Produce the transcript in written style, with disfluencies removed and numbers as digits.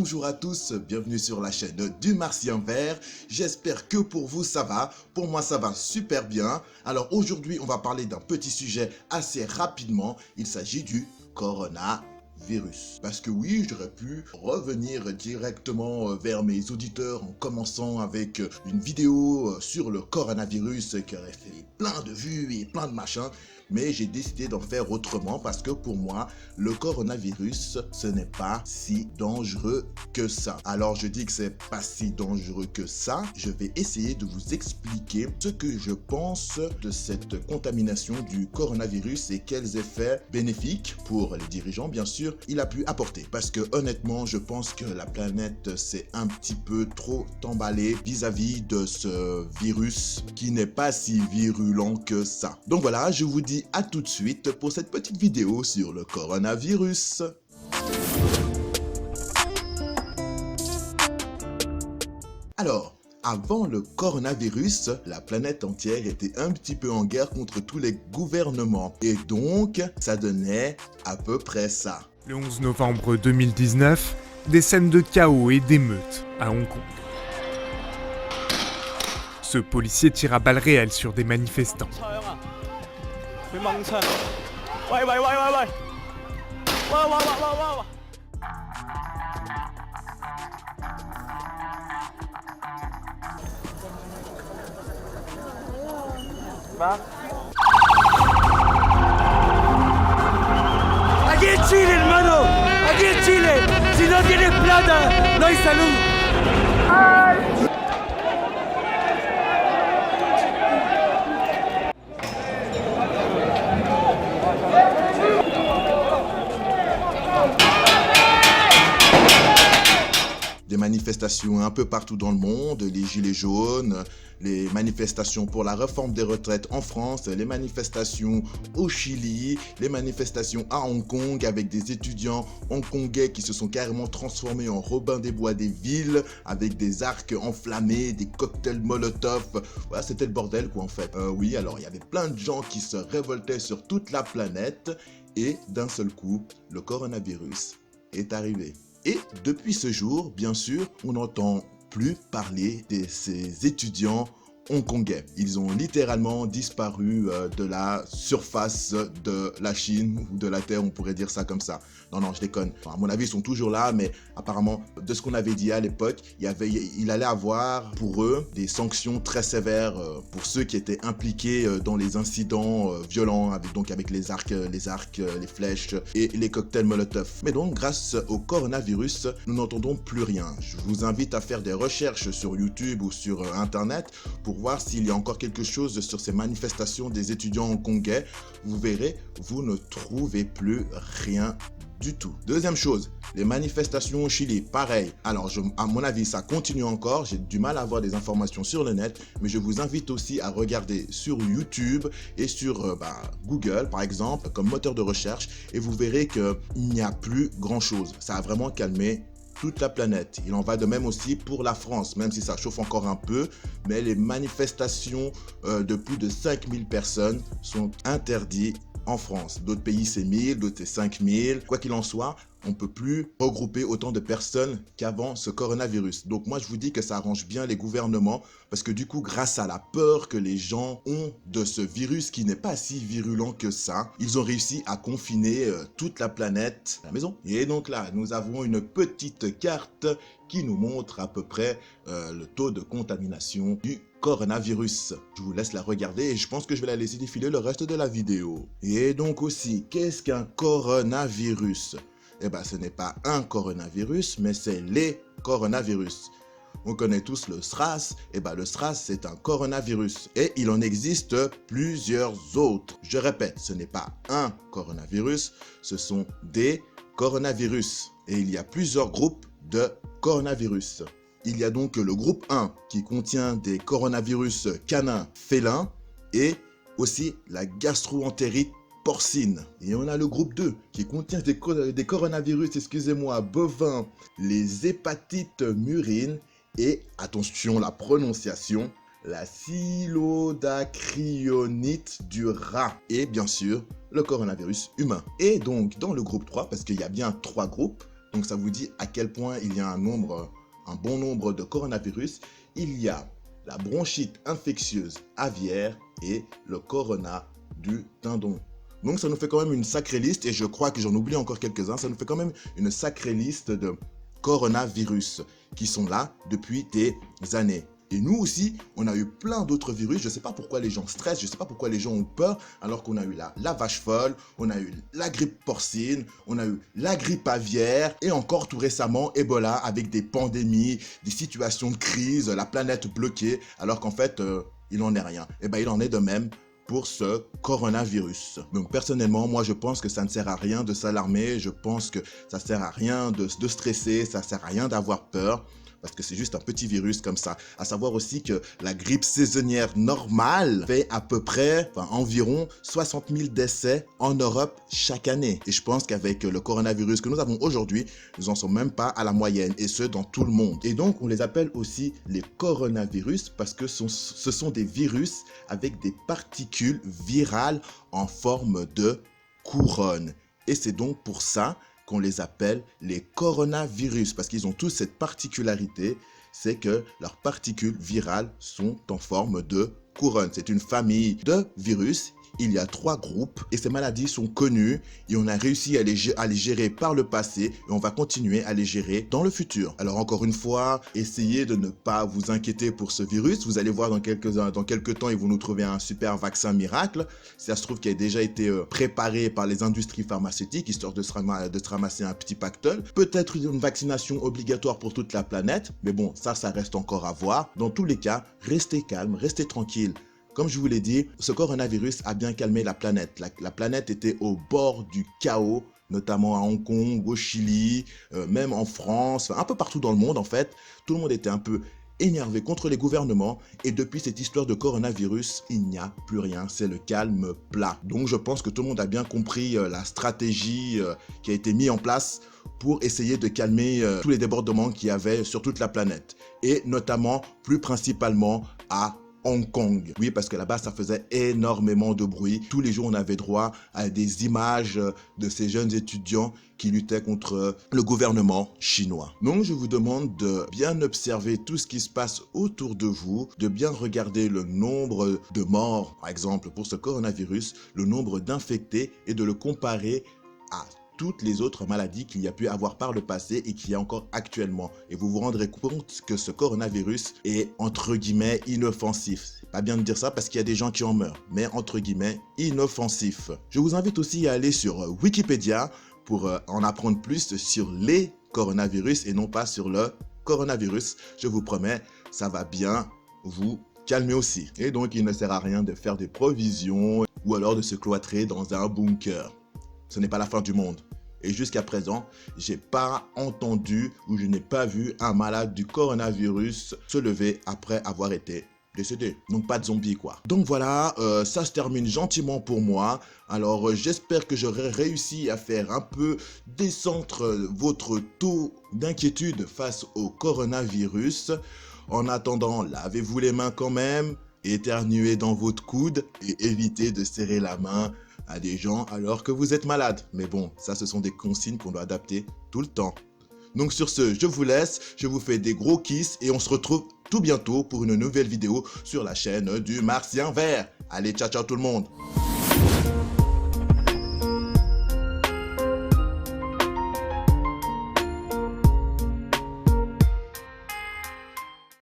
bonjour à tous, bienvenue sur la chaîne du Martien Vert. J'espère que pour vous ça va, pour moi ça va super bien. Alors aujourd'hui on va parler d'un petit sujet assez rapidement, il s'agit du coronavirus. Parce que oui, j'aurais pu revenir directement vers mes auditeurs en commençant avec une vidéo sur le coronavirus qui aurait fait plein de vues et plein de machins. Mais j'ai décidé d'en faire autrement parce que pour moi, le coronavirus, ce n'est pas si dangereux que ça. Alors je dis que c'est pas si dangereux que ça. Je vais essayer de vous expliquer ce que je pense de cette contamination du coronavirus et quels effets bénéfiques pour les dirigeants, bien sûr, il a pu apporter. Parce que honnêtement, je pense que la planète s'est un petit peu trop emballée vis-à-vis de ce virus qui n'est pas si virulent que ça. Donc voilà, je vous dis à tout de suite pour cette petite vidéo sur le coronavirus. Alors, avant le coronavirus, la planète entière était un petit peu en guerre contre tous les gouvernements. Et donc, ça donnait à peu près ça. Le 11 novembre 2019, des scènes de chaos et d'émeutes à Hong Kong. Ce policier tire à balles réelles sur des manifestants. Aquí en Chile, hermano, aquí en Chile, si no tienes plata, no hay salud. Des manifestations un peu partout dans le monde, les gilets jaunes, les manifestations pour la réforme des retraites en France, les manifestations au Chili, les manifestations à Hong Kong avec des étudiants hongkongais qui se sont carrément transformés en Robin des Bois des villes avec des arcs enflammés, des cocktails Molotov. Voilà, c'était le bordel quoi en fait. Oui, alors il y avait plein de gens qui se révoltaient sur toute la planète et d'un seul coup, le coronavirus est arrivé. Et depuis ce jour, bien sûr, on n'entend plus parler de ces étudiants hongkongais. Ils ont littéralement disparu de la surface de la Chine ou de la Terre, on pourrait dire ça comme ça. Non, je déconne. Enfin, à mon avis, ils sont toujours là, mais apparemment, de ce qu'on avait dit à l'époque, il allait avoir pour eux des sanctions très sévères pour ceux qui étaient impliqués dans les incidents violents, avec les arcs, les flèches et les cocktails Molotov. Mais donc, grâce au coronavirus, nous n'entendons plus rien. Je vous invite à faire des recherches sur YouTube ou sur Internet pour voir s'il y a encore quelque chose sur ces manifestations des étudiants hongkongais. Vous verrez, vous ne trouvez plus rien du tout. Deuxième chose, les manifestations au Chili, pareil. Alors, à mon avis, ça continue encore. J'ai du mal à avoir des informations sur le net, mais je vous invite aussi à regarder sur YouTube et sur Google, par exemple, comme moteur de recherche, et vous verrez qu'il n'y a plus grand-chose. Ça a vraiment calmé toute la planète. Il en va de même aussi pour la France, même si ça chauffe encore un peu, mais les manifestations de plus de 5000 personnes sont interdites en France. D'autres pays c'est 1000, d'autres c'est 5000. Quoi qu'il en soit, on ne peut plus regrouper autant de personnes qu'avant ce coronavirus. Donc moi je vous dis que ça arrange bien les gouvernements parce que du coup grâce à la peur que les gens ont de ce virus qui n'est pas si virulent que ça, ils ont réussi à confiner toute la planète à la maison. Et donc là nous avons une petite carte qui nous montre à peu près le taux de contamination du coronavirus. Je vous laisse la regarder et je pense que je vais la laisser défiler le reste de la vidéo. Et donc aussi, qu'est-ce qu'un coronavirus ? Eh bien, ce n'est pas un coronavirus, mais c'est les coronavirus. On connaît tous le SRAS, et bien le SRAS c'est un coronavirus et il en existe plusieurs autres. Je répète, ce n'est pas un coronavirus, ce sont des coronavirus et il y a plusieurs groupes de coronavirus. Il y a donc le groupe 1 qui contient des coronavirus canins félins et aussi la gastroentérite porcine. Et on a le groupe 2 qui contient des coronavirus, bovins, les hépatites murines et, attention la prononciation, la cylodacryonite du rat et bien sûr le coronavirus humain. Et donc dans le groupe 3, parce qu'il y a bien 3 groupes, Donc ça vous dit à quel point il y a un bon nombre de coronavirus. Il y a la bronchite infectieuse aviaire et le corona du dindon. Donc ça nous fait quand même une sacrée liste, et je crois que j'en oublie encore quelques-uns, ça nous fait quand même une sacrée liste de coronavirus qui sont là depuis des années. Et nous aussi, on a eu plein d'autres virus. Je ne sais pas pourquoi les gens stressent, je ne sais pas pourquoi les gens ont peur, alors qu'on a eu la vache folle, on a eu la grippe porcine, on a eu la grippe aviaire, et encore tout récemment, Ebola, avec des pandémies, des situations de crise, la planète bloquée, alors qu'en fait, il n'en est rien. Et bien, il en est de même pour ce coronavirus. Donc personnellement, moi je pense que ça ne sert à rien de s'alarmer, je pense que ça sert à rien de stresser, ça sert à rien d'avoir peur, parce que c'est juste un petit virus comme ça. À savoir aussi que la grippe saisonnière normale fait à peu près, environ 60 000 décès en Europe chaque année. Et je pense qu'avec le coronavirus que nous avons aujourd'hui, nous n'en sommes même pas à la moyenne, et ce dans tout le monde. Et donc on les appelle aussi les coronavirus parce que ce sont des virus avec des particules virales en forme de couronne. Et c'est donc pour ça qu'on les appelle les coronavirus, parce qu'ils ont tous cette particularité, c'est que leurs particules virales sont en forme de couronne. C'est une famille de virus. Il y a 3 groupes et ces maladies sont connues et on a réussi à les gérer par le passé et on va continuer à les gérer dans le futur. Alors encore une fois, essayez de ne pas vous inquiéter pour ce virus. Vous allez voir dans quelques temps, ils vont nous trouver un super vaccin miracle. Ça se trouve qu'il a déjà été préparé par les industries pharmaceutiques, histoire de se ramasser un petit pactole. Peut-être une vaccination obligatoire pour toute la planète, mais bon, ça reste encore à voir. Dans tous les cas, restez calme, restez tranquille. Comme je vous l'ai dit, ce coronavirus a bien calmé la planète. La planète était au bord du chaos, notamment à Hong Kong, au Chili, même en France, un peu partout dans le monde en fait. Tout le monde était un peu énervé contre les gouvernements, et depuis cette histoire de coronavirus, il n'y a plus rien, c'est le calme plat. Donc je pense que tout le monde a bien compris la stratégie qui a été mise en place pour essayer de calmer tous les débordements qu'il y avait sur toute la planète, et notamment, plus principalement à Hong Kong. Oui, parce que là-bas, ça faisait énormément de bruit. Tous les jours, on avait droit à des images de ces jeunes étudiants qui luttaient contre le gouvernement chinois. Donc, je vous demande de bien observer tout ce qui se passe autour de vous, de bien regarder le nombre de morts, par exemple, pour ce coronavirus, le nombre d'infectés, et de le comparer à toutes les autres maladies qu'il y a pu avoir par le passé et qu'il y a encore actuellement. Et vous vous rendrez compte que ce coronavirus est, entre guillemets, inoffensif. C'est pas bien de dire ça parce qu'il y a des gens qui en meurent, mais entre guillemets, inoffensif. Je vous invite aussi à aller sur Wikipédia pour en apprendre plus sur les coronavirus et non pas sur le coronavirus. Je vous promets, ça va bien vous calmer aussi. Et donc, il ne sert à rien de faire des provisions ou alors de se cloîtrer dans un bunker. Ce n'est pas la fin du monde. Et jusqu'à présent, j'ai pas entendu ou je n'ai pas vu un malade du coronavirus se lever après avoir été décédé. Donc pas de zombie quoi. Donc voilà, ça se termine gentiment pour moi. Alors j'espère que j'aurai réussi à faire un peu descendre votre taux d'inquiétude face au coronavirus. En attendant, lavez-vous les mains quand même, éternuez dans votre coude et évitez de serrer la main à des gens alors que vous êtes malade. Mais bon, ça ce sont des consignes qu'on doit adapter tout le temps. Donc sur ce, je vous laisse, je vous fais des gros kisses et on se retrouve tout bientôt pour une nouvelle vidéo sur la chaîne du Martien Vert. Allez, ciao ciao tout le monde.